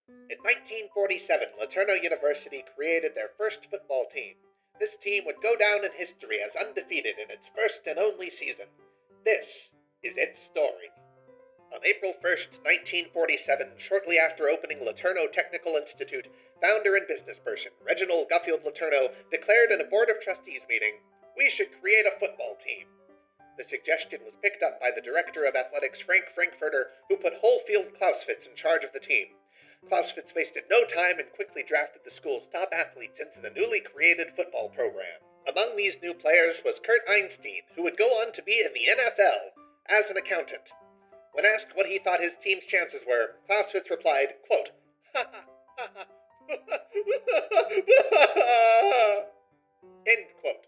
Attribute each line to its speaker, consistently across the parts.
Speaker 1: In 1947, Laterno University created their first football team. This team would go down in history as undefeated in its first and only season. This is its story. On April 1st, 1947, shortly after opening Laterno Technical Institute, founder and businessperson Reginald Guffield Laterno declared in a Board of Trustees meeting, "We should create a football team." The suggestion was picked up by the director of athletics, Frank Frankfurter, who put Holyfield Clausewitz in charge of the team. Clausewitz wasted no time and quickly drafted the school's top athletes into the newly created football program. Among these new players was Kurt Einstein, who would go on to be in the NFL as an accountant. When asked what he thought his team's chances were, Clausewitz replied, quote, "Ha ha ha ha, end quote.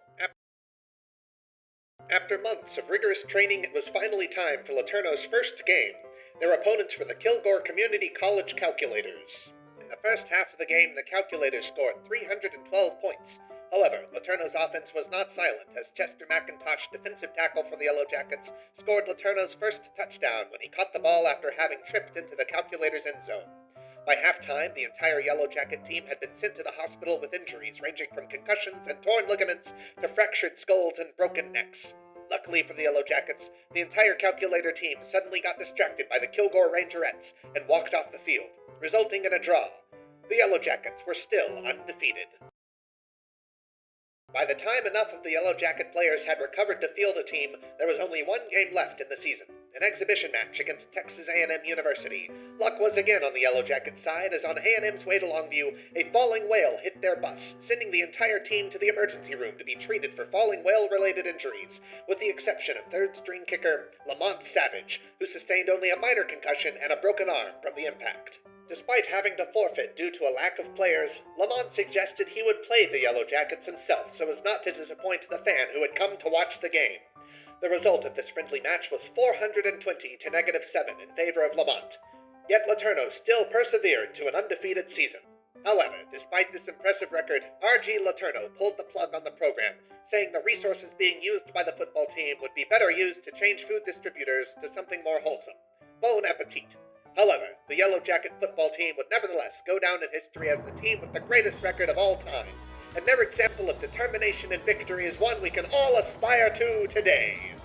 Speaker 1: After months of rigorous training, it was finally time for Laterno's first game. Their opponents were the Kilgore Community College Calculators. In the first half of the game, the Calculators scored 312 points. However, Laterno's offense was not silent, as Chester McIntosh, defensive tackle for the Yellow Jackets, scored Laterno's first touchdown when he caught the ball after having tripped into the Calculators' end zone. By halftime, the entire Yellow Jacket team had been sent to the hospital with injuries ranging from concussions and torn ligaments to fractured skulls and broken necks. Luckily for the Yellow Jackets, the entire Calculator team suddenly got distracted by the Kilgore Rangerettes and walked off the field, resulting in a draw. The Yellow Jackets were still undefeated. By the time enough of the Yellow Jacket players had recovered to field a team, there was only one game left in the season, an exhibition match against Texas A&M University. Luck was again on the Yellow Jacket side, as on A&M's way to Longview, a falling whale hit their bus, sending the entire team to the emergency room to be treated for falling whale-related injuries, with the exception of third-string kicker Lamont Savage, who sustained only a minor concussion and a broken arm from the impact. Despite having to forfeit due to a lack of players, Lamont suggested he would play the Yellow Jackets himself so as not to disappoint the fan who had come to watch the game. The result of this friendly match was 420 to -7 in favor of Lamont. Yet Laterno still persevered to an undefeated season. However, despite this impressive record, R.G. Laterno pulled the plug on the program, saying the resources being used by the football team would be better used to change food distributors to something more wholesome. Bon appetit. However, the Yellow Jacket football team would nevertheless go down in history as the team with the greatest record of all time, and their example of determination and victory is one we can all aspire to today.